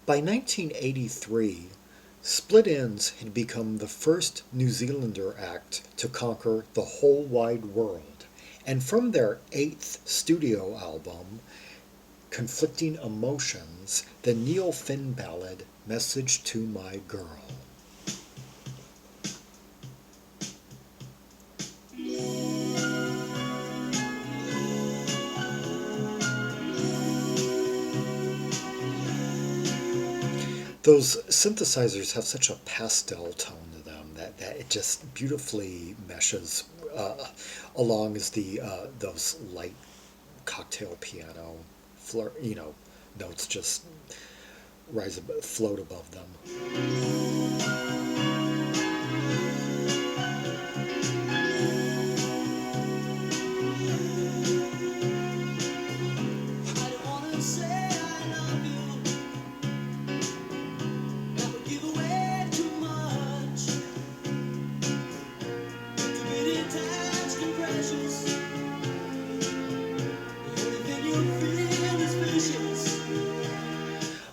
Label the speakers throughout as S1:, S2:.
S1: By 1983, Split Enz had become the first New Zealander act to conquer the whole wide world, and from their eighth studio album, Conflicting Emotions, the Neil Finn ballad Message to My Girl. Those synthesizers have such a pastel tone to them that it just beautifully meshes along as the those light cocktail piano notes just float above them.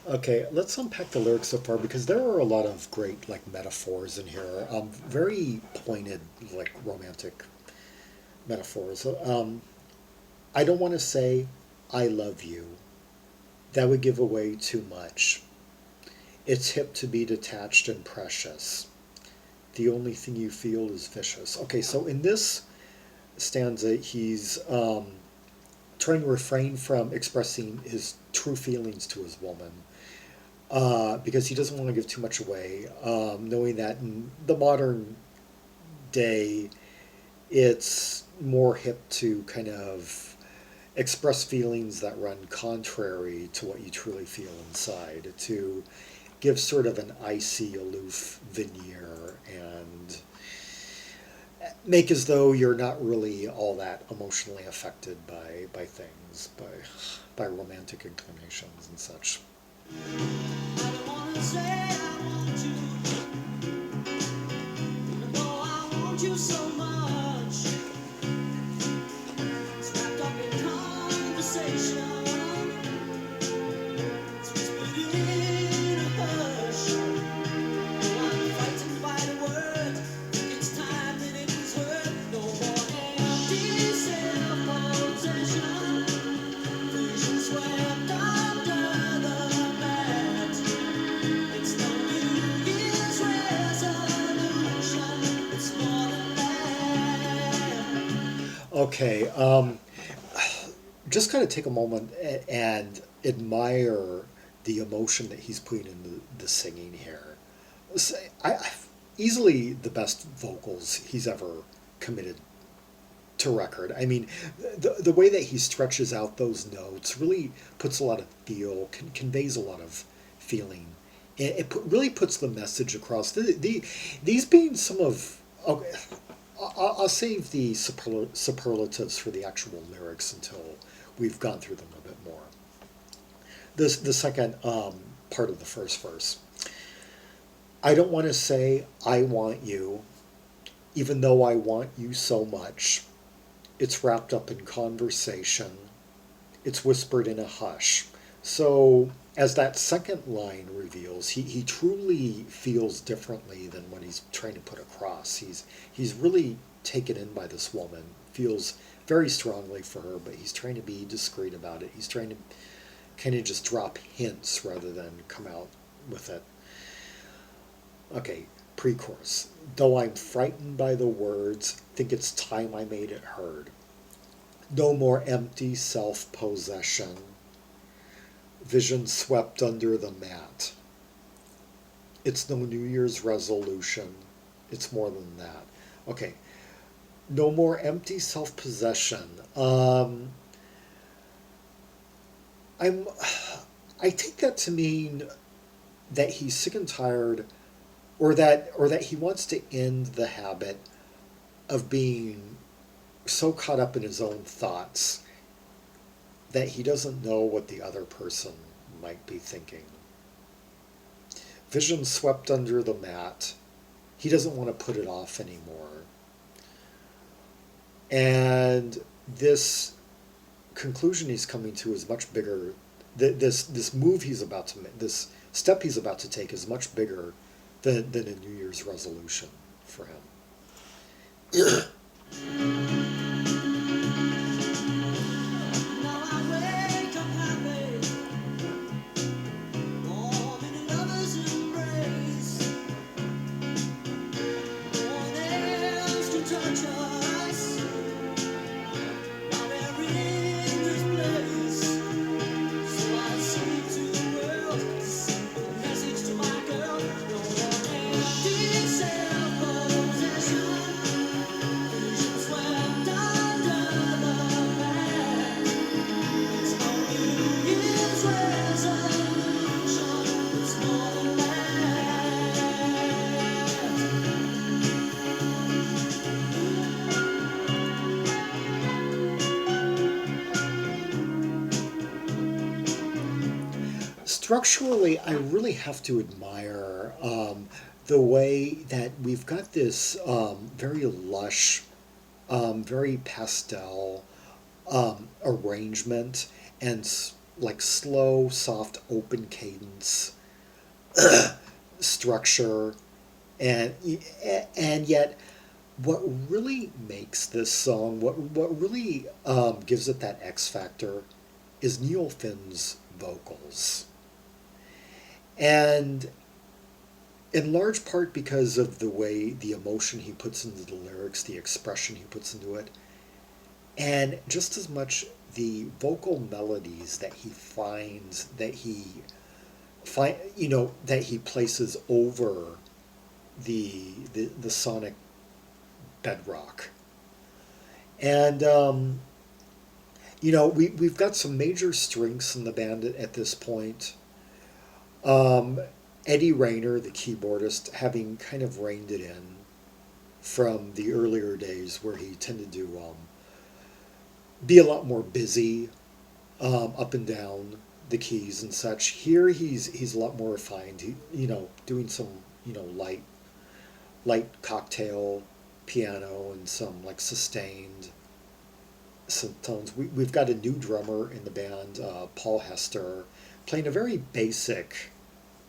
S1: Okay, let's unpack the lyrics so far because there are a lot of great like metaphors in here. Very pointed, like romantic metaphors. I don't want to say I love you. That would give away too much. It's hip to be detached and precious. The only thing you feel is vicious. Okay, so in this stanza, he's trying to refrain from expressing his true feelings to his woman because he doesn't want to give too much away, knowing that in the modern day, it's more hip to kind of express feelings that run contrary to what you truly feel inside, to give sort of an icy, aloof veneer and make as though you're not really all that emotionally affected by things, by romantic inclinations and such. I don't wanna say I want you, even though I want you so much. It's wrapped up in conversation. It's whispered in a hush. Oh, I'm frightened by the words. Think it's time that it was heard. No more empty self-possession. Vision swept under the mat. It's no New Year's resolution. It's more than that. Okay, just kind of take a moment and admire the emotion that he's putting in the singing here. Easily the best vocals he's ever committed to record. I mean, the way that he stretches out those notes really puts a lot of feel, conveys a lot of feeling. Really puts the message across. These being some of, okay, I'll save the superlatives for the actual lyrics until we've gone through them a bit more. The second part of the first verse. I don't want to say I want you, even though I want you so much. It's wrapped up in conversation. It's whispered in a hush. So, as that second line reveals, he truly feels differently than what he's trying to put across. He's really taken in by this woman, feels very strongly for her, but he's trying to be discreet about it. He's trying to kind of just drop hints rather than come out with it. Okay, pre-chorus. Though I'm frightened by the words, think it's time I made it heard. No more empty self-possession. Vision swept under the mat. It's no New Year's resolution. It's more than that. Okay, no more empty self-possession. I take that to mean that he's sick and tired, or that he wants to end the habit of being so caught up in his own thoughts that he doesn't know what the other person might be thinking. Vision swept under the mat. He doesn't want to put it off anymore. And this conclusion he's coming to is much bigger This move he's about to make, this step he's about to take, is much bigger than a New Year's resolution for him. Structurally, I really have to admire the way that we've got this very lush, very pastel arrangement and like slow, soft, open cadence structure, and and yet what really makes this song, what really gives it that X factor, is Neil Finn's vocals. And in large part because of the way the emotion he puts into the lyrics, the expression he puts into it, and just as much the vocal melodies that he finds, that he places over the sonic bedrock. And we've got some major strengths in the band at this point. Eddie Rayner, the keyboardist, having kind of reined it in from the earlier days where he tended to be a lot more busy up and down the keys and such. Here he's a lot more refined. Doing some light cocktail piano and some like sustained some tones. We've got a new drummer in the band, Paul Hester, playing a very basic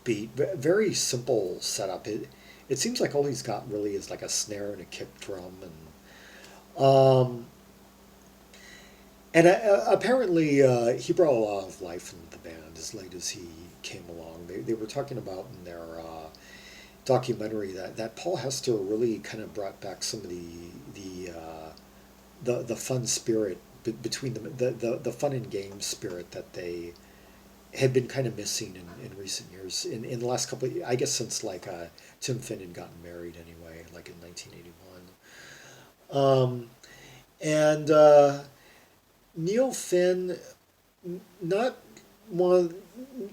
S1: beat, very simple setup. It seems like all he's got really is like a snare and a kick drum, um, and apparently he brought a lot of life into the band as late as he came along. They were talking about in their documentary that Paul Hester really kind of brought back some of the fun spirit between them, the fun and game spirit that they had been kind of missing in recent years. In the last couple of, I guess since like Tim Finn had gotten married anyway, like in 1981. And Neil Finn, not one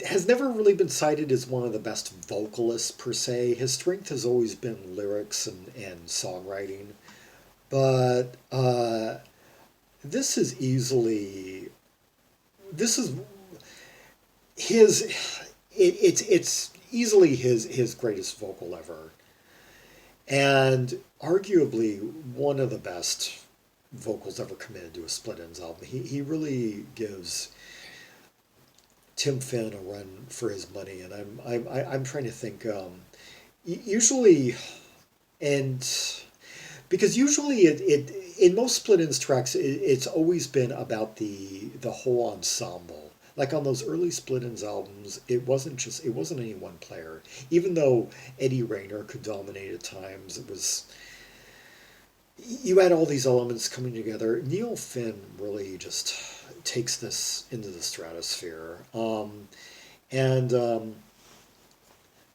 S1: has never really been cited as one of the best vocalists per se. His strength has always been lyrics and songwriting, but this is easily this is his it's easily his greatest vocal ever, and arguably one of the best vocals ever committed to a Split Enz album. He really gives Tim Finn a run for his money, and I'm trying to think. Usually, and because usually it in most Split Enz tracks it's always been about the whole ensemble. Like on those early Split Enz albums, it wasn't any one player. Even though Eddie Rayner could dominate at times, it was you had all these elements coming together. Neil Finn really just takes this into the stratosphere. And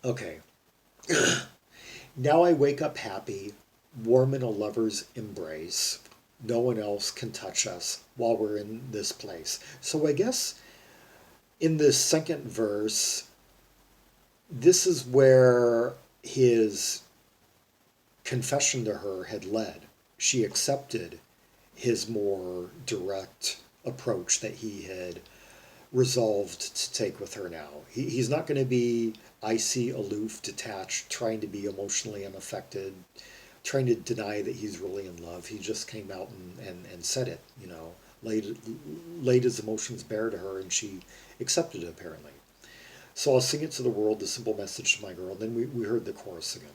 S1: okay, now I wake up happy, warm in a lover's embrace. No one else can touch us while we're in this place. So I guess in the second verse, this is where his confession to her had led. She accepted his more direct approach that he had resolved to take with her now. He's not going to be icy, aloof, detached, trying to be emotionally unaffected, trying to deny that he's really in love. He just came out and said it, laid his emotions bare to her, and she accepted it apparently. So I'll sing it to the world, the simple message to my girl. Then we heard the chorus again.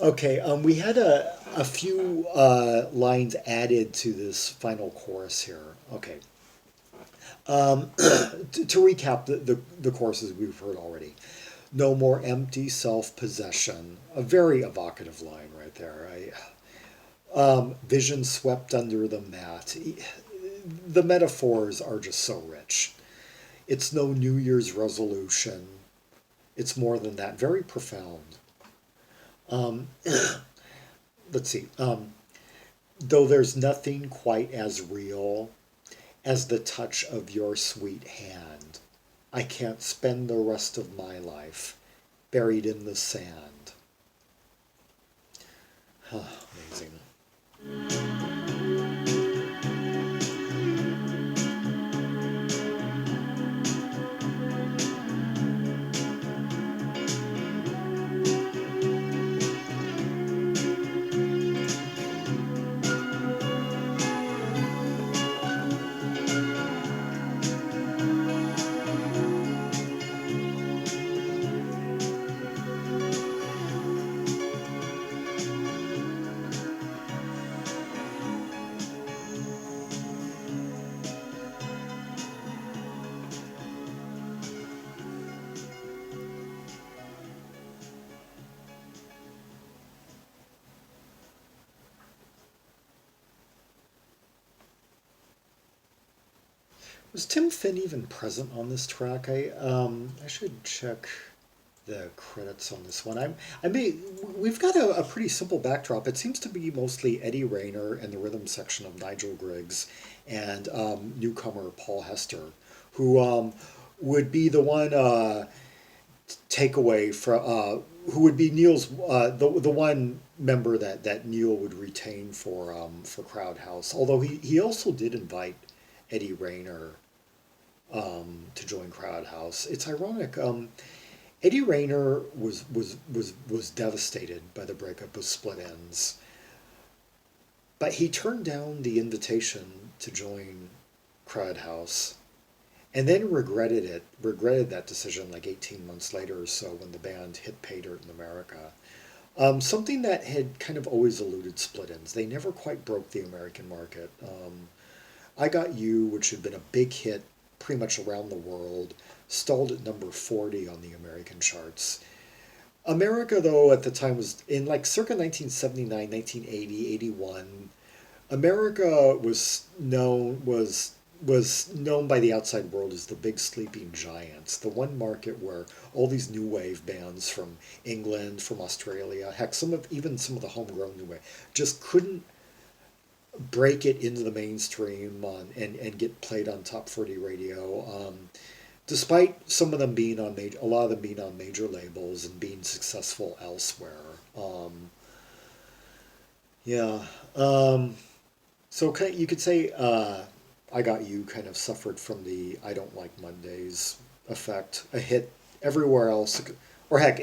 S1: Okay, we had a few lines added to this final chorus here. Okay. To recap the choruses we've heard already. No more empty self-possession. A very evocative line right there. Vision swept under the mat. The metaphors are just so rich. It's no New Year's resolution. It's more than that. Very profound. Um, let's see. Though there's nothing quite as real as the touch of your sweet hand, I can't spend the rest of my life buried in the sand. Amazing. Was Tim Finn even present on this track? I should check the credits on this one. I may we've got a pretty simple backdrop. It seems to be mostly Eddie Rayner and the rhythm section of Nigel Griggs and newcomer Paul Hester, who would be the one takeaway from who would be Neil's the one member that Neil would retain for Crowd House. Although he also did invite Eddie Rayner to join Crowd House. It's ironic. Eddie Rayner was devastated by the breakup of Split Enz, but he turned down the invitation to join Crowd House, and then regretted that decision like 18 months later or so when the band hit pay dirt in America. Something that had kind of always eluded Split Enz. They never quite broke the American market. I Got You, which had been a big hit pretty much around the world, stalled at number 40 on the American charts. America, though, at the time was in like circa 1979, 1980, 81. America was known by the outside world as the big sleeping giants, the one market where all these new wave bands from England, from Australia, heck, even some of the homegrown new wave, just couldn't break it into the mainstream and get played on top 40 radio. Despite some of them being on a lot of them being on major labels and being successful elsewhere. Yeah. So you could say I Got You kind of suffered from the I Don't Like Mondays effect. A hit everywhere else, or heck,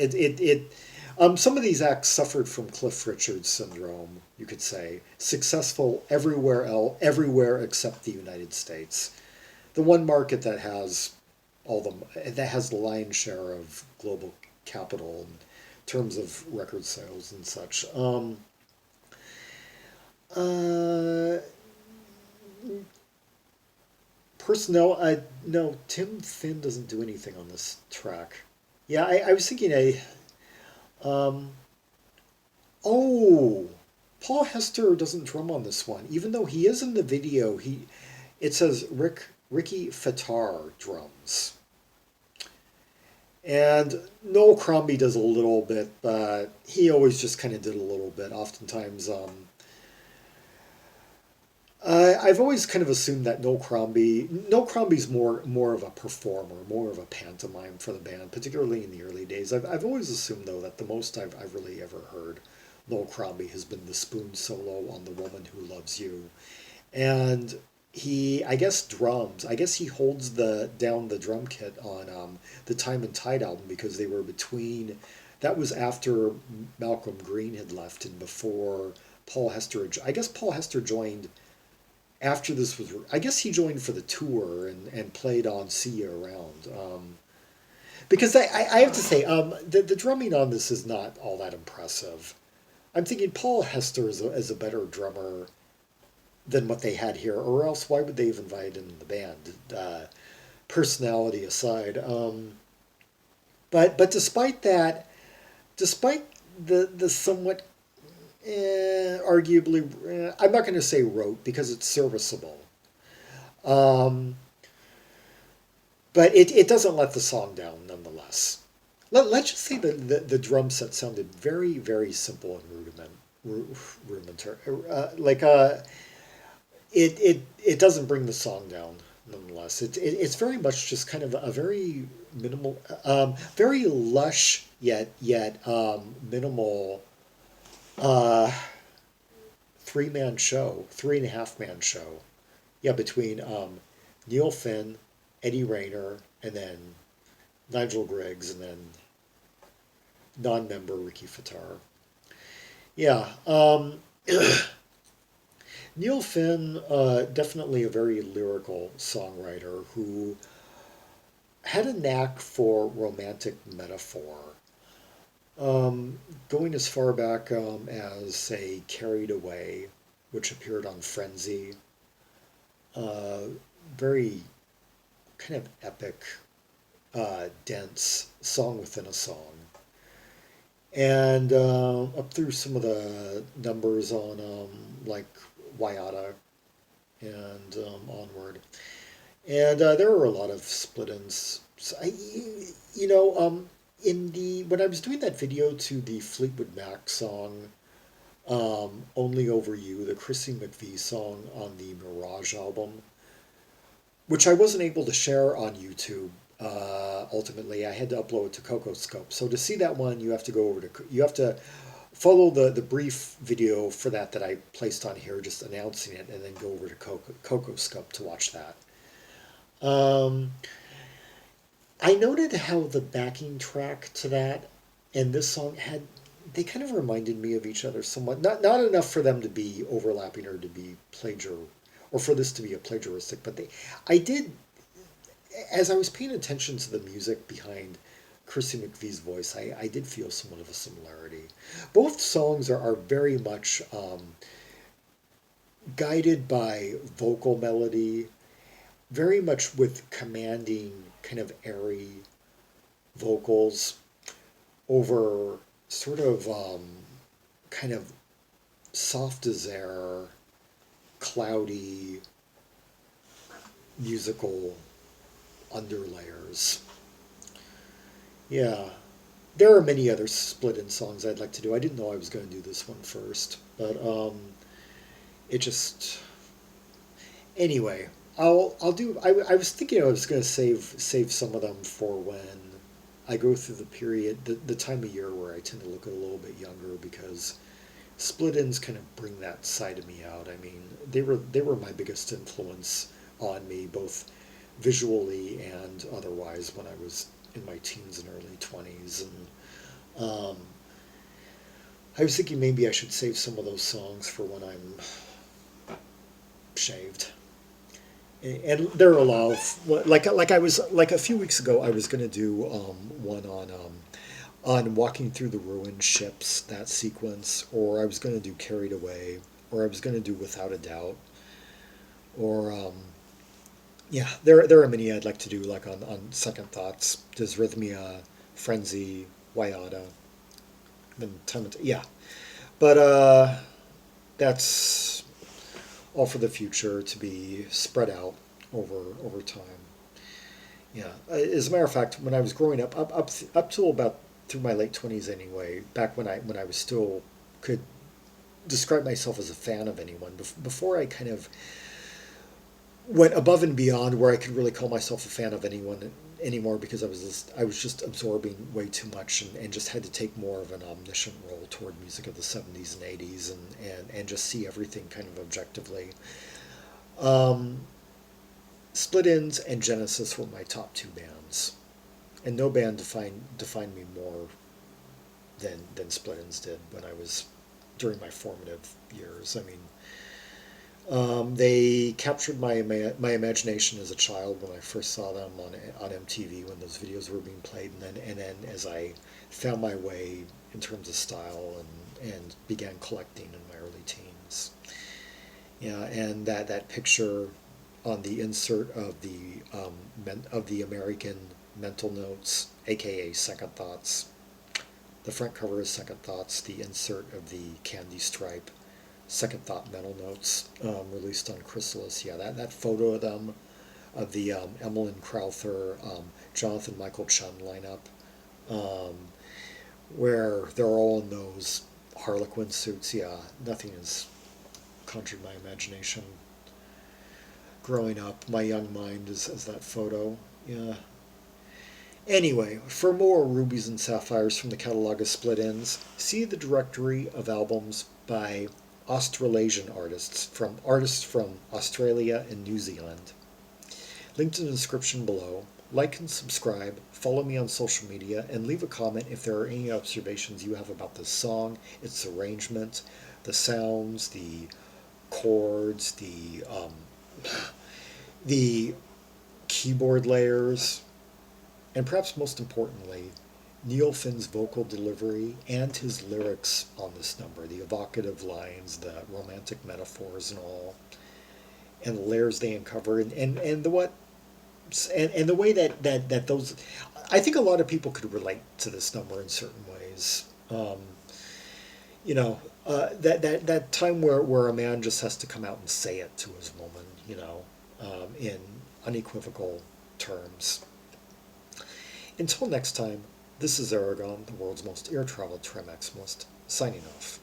S1: some of these acts suffered from Cliff Richard syndrome. You could say successful everywhere except the United States, the one market that has the lion's share of global capital in terms of record sales and such. Personnel, no, Tim Finn doesn't do anything on this track. Yeah, I was thinking um, oh, Paul Hester doesn't drum on this one, even though he is in the video. It says Ricky Fataar drums, and Noel Crombie does a little bit, but he always just kind of did a little bit. Oftentimes, I've always kind of assumed that Noel Crombie's more of a performer, more of a pantomime for the band, particularly in the early days. I've always assumed though that the most I've really ever heard Noel Crombie has been the spoon solo on "The Woman Who Loves You," and he, I guess, drums. I guess he holds the drum kit on the Time and Tide album because they were between. That was after Malcolm Green had left and before Paul Hester. I guess Paul Hester joined after this was. I guess he joined for the tour and played on "See You Around." Because I have to say, the drumming on this is not all that impressive. I'm thinking Paul Hester is a better drummer than what they had here, or else why would they have invited him in the band? Personality aside, but despite that, despite the somewhat arguably, I'm not going to say rote because it's serviceable, um, but it doesn't let the song down nonetheless. Let's just say the drum set sounded very, very simple and rudimentary. It doesn't bring the song down nonetheless. It's very much just kind of a very minimal, very lush yet minimal uh, 3-man show, 3.5-man show. Yeah, between Neil Finn, Eddie Rayner, and then Nigel Griggs, and then non-member Ricky Fataar. Yeah, Neil Finn, definitely a very lyrical songwriter who had a knack for romantic metaphor. Going as far back as, say, Carried Away, which appeared on Frenzy. Uh, Very kind of epic, dense song within a song. And up through some of the numbers on like Waiata and onward. And there were a lot of split ends. So you know, in the when I was doing that video to the Fleetwood Mac song, "Only Over You," the Chrissy McVie song on the Mirage album, which I wasn't able to share on YouTube. Ultimately, I had to upload it to CocoScope. So to see that one, you have to follow the brief video for that I placed on here, just announcing it, and then go over to CocoScope to watch that. Um, I noted how the backing track to that and this song they kind of reminded me of each other somewhat. Not enough for them to be overlapping or to be or for this to be a plagiaristic, but I did, as I was paying attention to the music behind Chrissy McVie's voice, I did feel somewhat of a similarity. Both songs are very much guided by vocal melody, very much with commanding, kind of airy vocals over sort of kind of soft as air, cloudy musical underlayers. Yeah. There are many other split in songs I'd like to do. I didn't know I was going to do this one first, but it just anyway. I'll do. I was thinking I was going to save some of them for when I go through the period, the time of year where I tend to look a little bit younger because split ends kind of bring that side of me out. I mean, they were my biggest influence on me, both visually and otherwise, when I was in my teens and early 20s. And I was thinking maybe I should save some of those songs for when I'm shaved. And there are a lot of like I was like a few weeks ago I was going to do one on walking through the ruined ships, that sequence, or I was going to do Carried Away, or I was going to do Without a Doubt, or Yeah, there are many I'd like to do, like on second thoughts. Dysrhythmia, Frenzy, Waiata, then yeah. But that's all for the future to be spread out over time. Yeah. As a matter of fact, when I was growing up till about through my late 20s anyway, back when I was still could describe myself as a fan of anyone, before I kind of went above and beyond where I could really call myself a fan of anyone anymore, because I was just absorbing way too much, and just had to take more of an omniscient role toward music of the 70s and 80s, and just see everything kind of objectively. Um, Split Enz and Genesis were my top two bands, and no band defined me more than Split Enz did when I was during my formative years. I mean, they captured my imagination as a child when I first saw them on MTV when those videos were being played, and then as I found my way in terms of style, and began collecting in my early teens. Yeah, and that picture on the insert of the American Mental Notes, aka Second Thoughts. The front cover is Second Thoughts. The insert of the candy stripe, Second Thought Mental Notes, released on Chrysalis. Yeah, that photo of them, of the Emmeline Crowther, Jonathan Michael Chun lineup, um, where they're all in those Harlequin suits. Yeah, nothing has conjured my imagination growing up. My young mind is that photo. Yeah. Anyway, for more rubies and sapphires from the catalog of Split Enz, see the directory of albums by Australasian artists from Australia and New Zealand. Linked in the description below. Like and subscribe, follow me on social media, and leave a comment if there are any observations you have about this song, its arrangement, the sounds, the chords, the keyboard layers, and perhaps most importantly, Neil Finn's vocal delivery and his lyrics on this number, the evocative lines, the romantic metaphors and all, and the layers they uncover, and the what and the way that those, I think a lot of people could relate to this number in certain ways. That time where a man just has to come out and say it to his woman, in unequivocal terms. Until next time, this is Zaragon, the world's most air-traveled trim maximalist, signing off.